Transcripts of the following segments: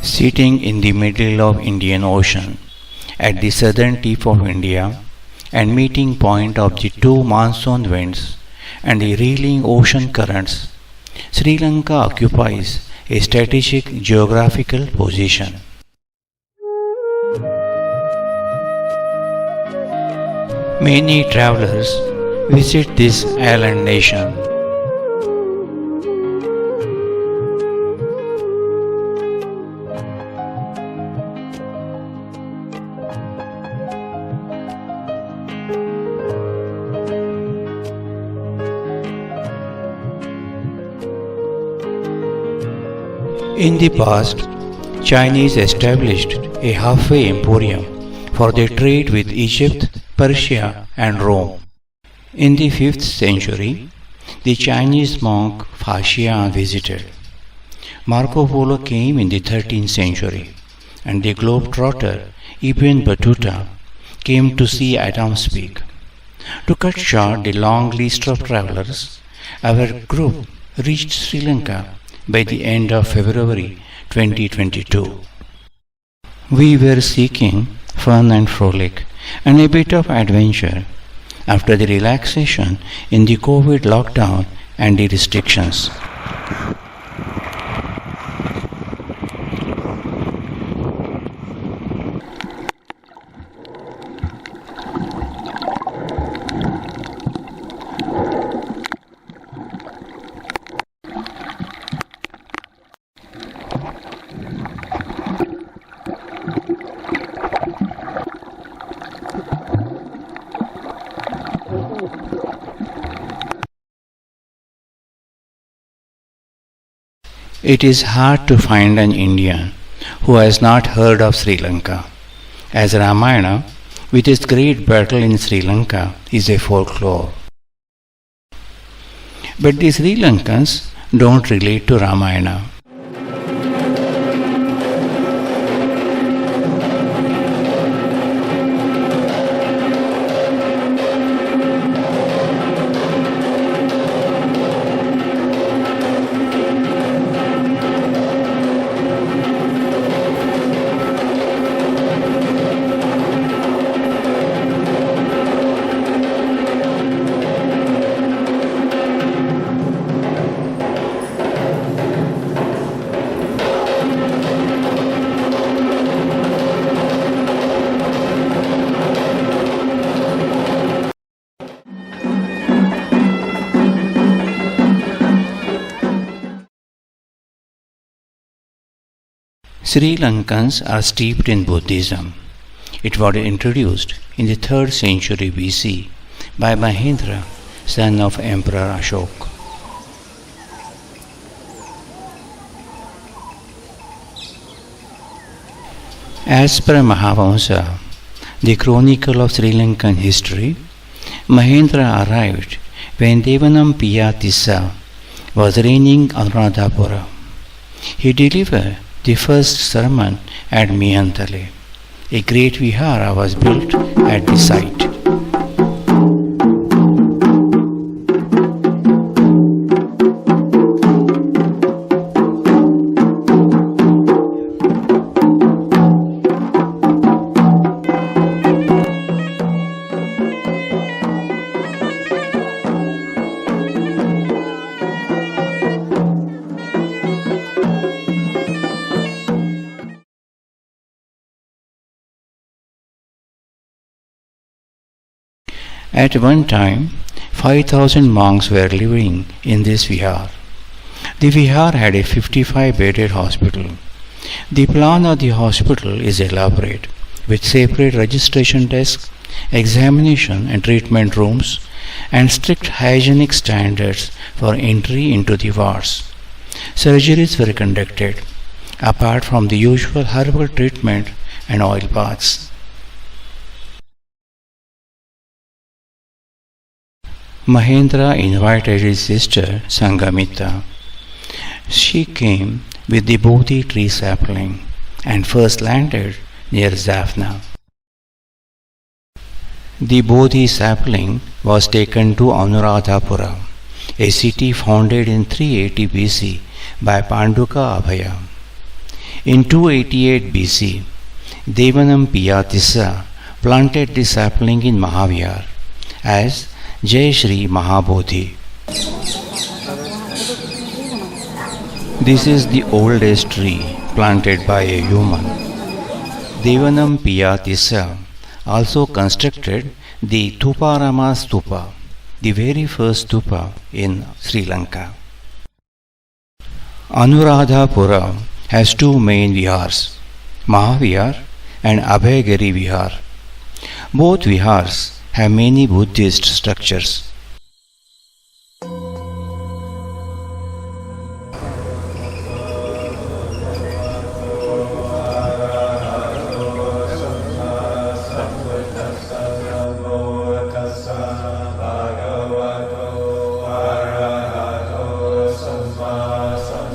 Sitting in the middle of Indian Ocean, at the southern tip of India, and meeting point of the two monsoon winds and the reeling ocean currents, Sri Lanka occupies a strategic geographical position. Many travelers visit this island nation. In the past, Chinese established a halfway emporium for their trade with Egypt, Persia and Rome. In the 5th century, the Chinese monk Faxian visited. Marco Polo came in the 13th century, and the globetrotter Ibn Battuta came to see Adam's Peak. To cut short the long list of travelers, our group reached Sri Lanka by the end of February 2022. We were seeking fun and frolic and a bit of adventure after the relaxation in the COVID lockdown and the restrictions. It is hard to find an Indian who has not heard of Sri Lanka, as Ramayana, with its great battle in Sri Lanka, is a folklore. But the Sri Lankans don't relate to Ramayana. Sri Lankans are steeped in Buddhism. It was introduced in the 3rd century BC by Mahendra, son of Emperor Ashoka. As per Mahavamsa, the chronicle of Sri Lankan history, Mahendra arrived when Devanam Piya Tissa was reigning Anuradhapura. He delivered the first sermon at Miyantale. A great Vihara was built at the site. At one time, 5,000 monks were living in this Vihara. The Vihara had a 55-bedded hospital. The plan of the hospital is elaborate, with separate registration desks, examination and treatment rooms, and strict hygienic standards for entry into the wards. Surgeries were conducted, apart from the usual herbal treatment and oil baths. Mahendra invited his sister Sangamita. She came with the Bodhi tree sapling and first landed near Jaffna. The Bodhi sapling was taken to Anuradhapura, a city founded in 380 BC by Panduka Abhaya. In 288 BC, Devanam Piyatissa planted the sapling in Mahavihar as Jai Shri Mahabodhi. This is the oldest tree planted by a human. Devanam Piyatissa also constructed the Thuparama Stupa, the very first stupa in Sri Lanka. Anuradhapura has two main vihars, Mahavihar and Abhayagiri Vihar. Both vihars have many Buddhist structures.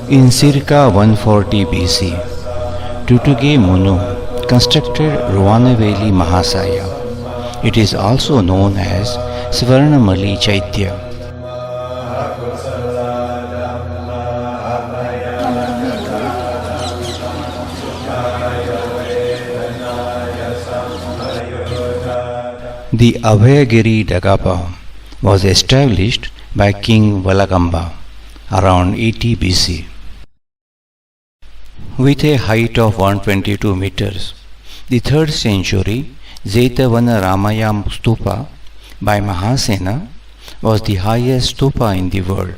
In circa 140 BC, Dutugemunu constructed Ruvanaveli Mahasaya. It is also known as Swarnamali Chaitya. The Abhayagiri Dagoba was established by King Valagamba around 80 BC. With a height of 122 meters, the 3rd century Zetavana Ramayam Stupa by Mahasena was the highest stupa in the world.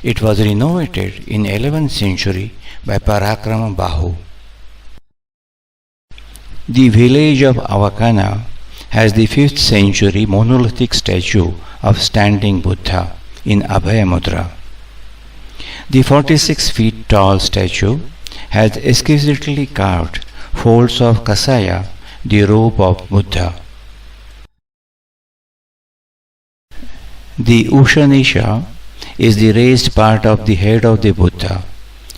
It was renovated in 11th century by Parakrama Bahu. The village of Avukana has the 5th century monolithic statue of standing Buddha in Abhaya Mudra. The 46 feet tall statue has exquisitely carved folds of kasaya, the robe of Buddha. The Ushanisha is the raised part of the head of the Buddha,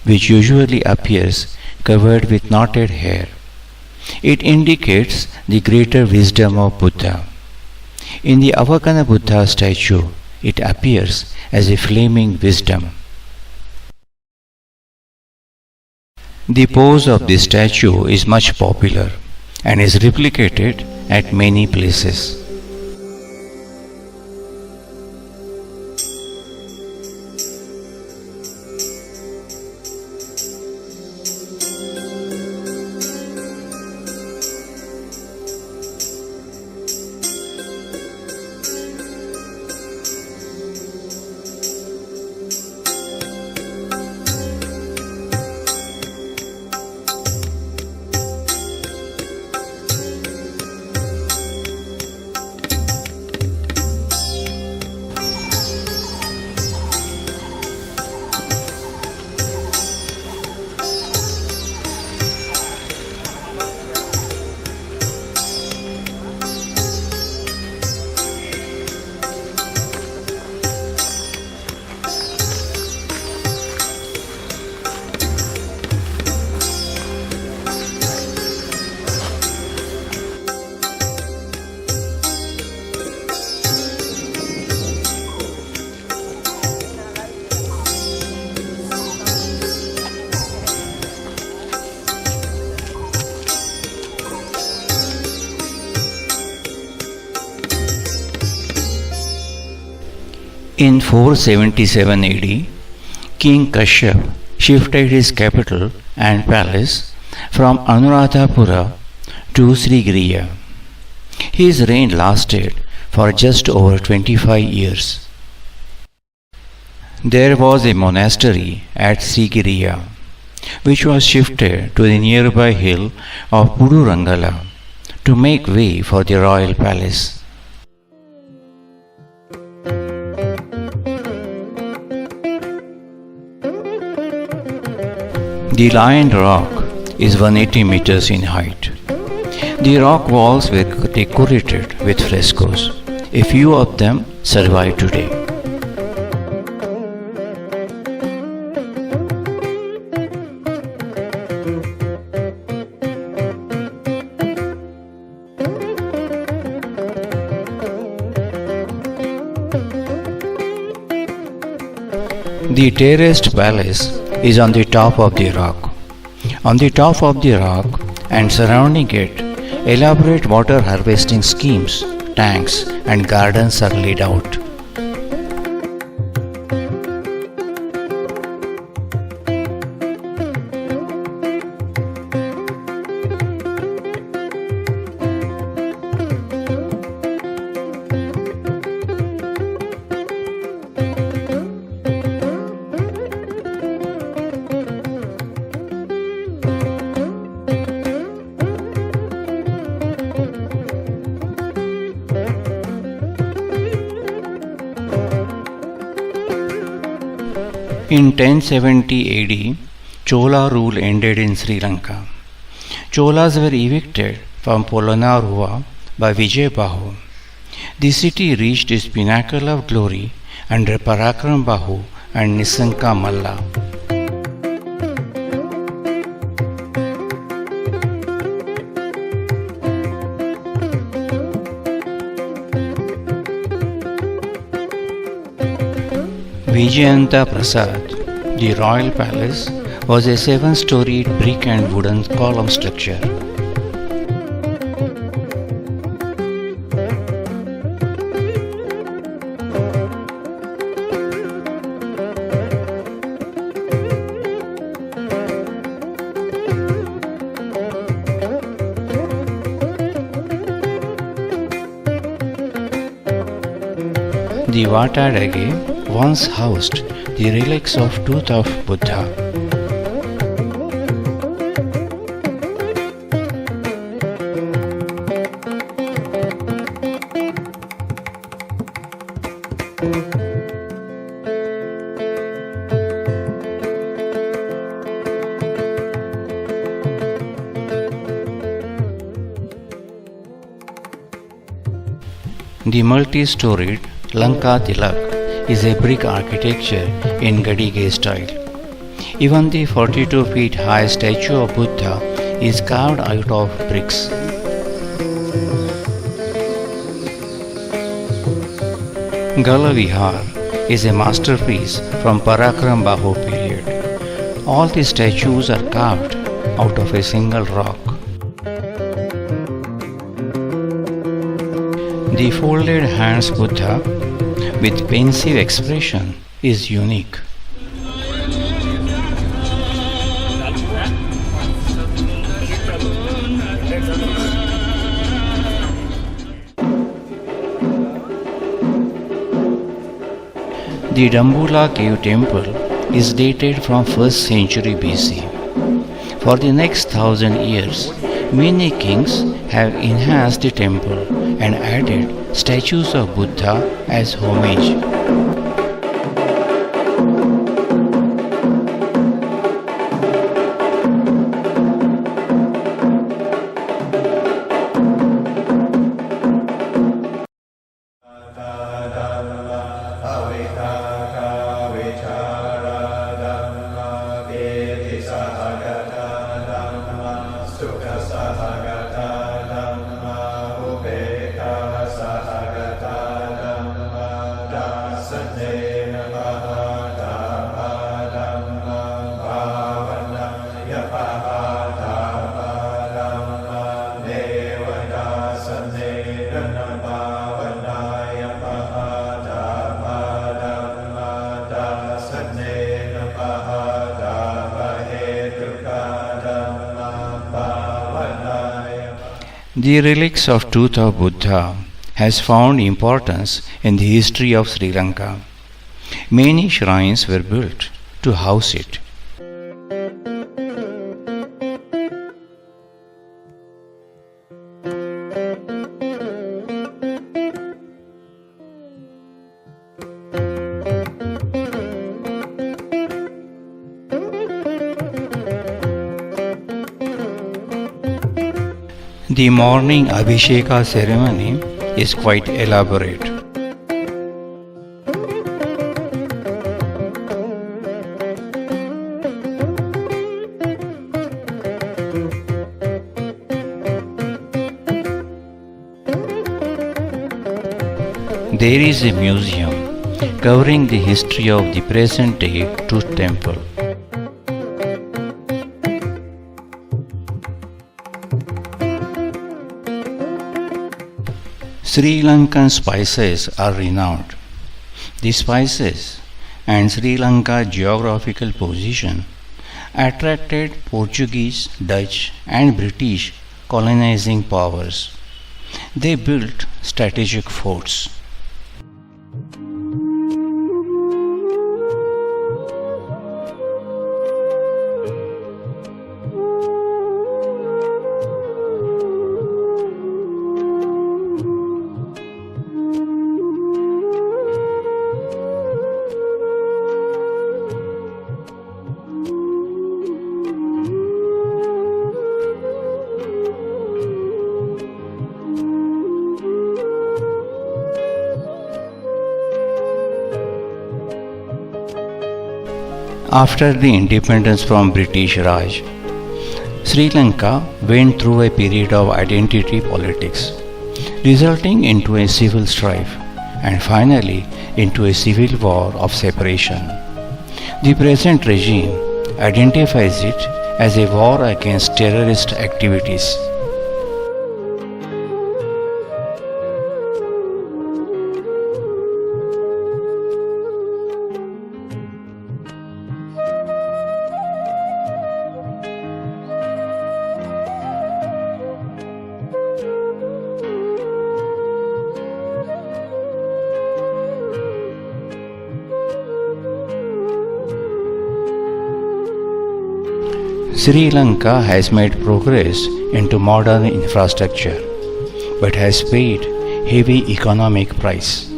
which usually appears covered with knotted hair. It indicates the greater wisdom of Buddha. In the Avukana Buddha statue, it appears as a flaming wisdom. The pose of this statue is much popular and is replicated at many places. In 477 AD, King Kashyap shifted his capital and palace from Anuradhapura to Srigiriya. His reign lasted for just over 25 years. There was a monastery at Srigiriya, which was shifted to the nearby hill of Pudurangala to make way for the royal palace. The Lion Rock is 180 meters in height. The rock walls were decorated with frescoes. A few of them survive today. The terraced palace is on the top of the rock. On the top of the rock and surrounding it, elaborate water harvesting schemes, tanks, and gardens are laid out. In 1070 AD, Chola rule ended in Sri Lanka. Cholas were evicted from Polonnaruwa by Vijaybahu. The city reached its pinnacle of glory under Parakram Bahu and Nisanka Malla. Vijayanta Prasada, the royal palace, was a 7-storied brick and wooden column structure. The Vatadage once housed the relics of tooth of Buddha. The multi-storied Lanka Tilak is a brick architecture in Gadige style. Even the 42 feet high statue of Buddha is carved out of bricks. Gala Vihara is a masterpiece from Parakram Bahu period. All the statues are carved out of a single rock. The folded hands Buddha with pensive expression is unique. The Dambula cave temple is dated from 1st century BC. For the next 1000 years, many kings have enhanced the temple and added statues of Buddha as homage. The relics of tooth of Buddha has found importance in the history of Sri Lanka. Many shrines were built to house it. The morning Abhisheka ceremony is quite elaborate. There is a museum covering the history of the present-day Truth Temple. Sri Lankan spices are renowned. The spices and Sri Lanka's geographical position attracted Portuguese, Dutch, and British colonizing powers. They built strategic forts. After the independence from British Raj, Sri Lanka went through a period of identity politics, resulting into a civil strife and finally into a civil war of separation. The present regime identifies it as a war against terrorist activities. Sri Lanka has made progress into modern infrastructure, but has paid heavy economic price.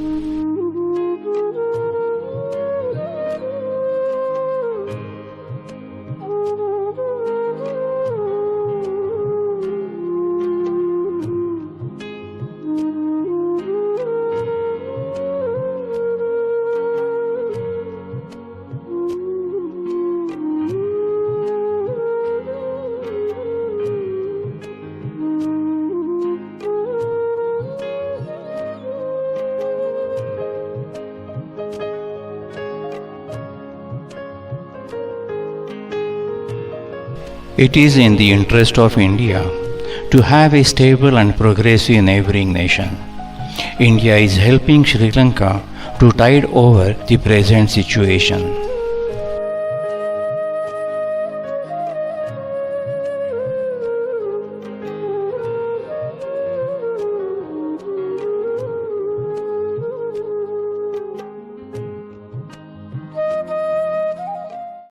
It is in the interest of India to have a stable and progressive neighboring nation. India is helping Sri Lanka to tide over the present situation.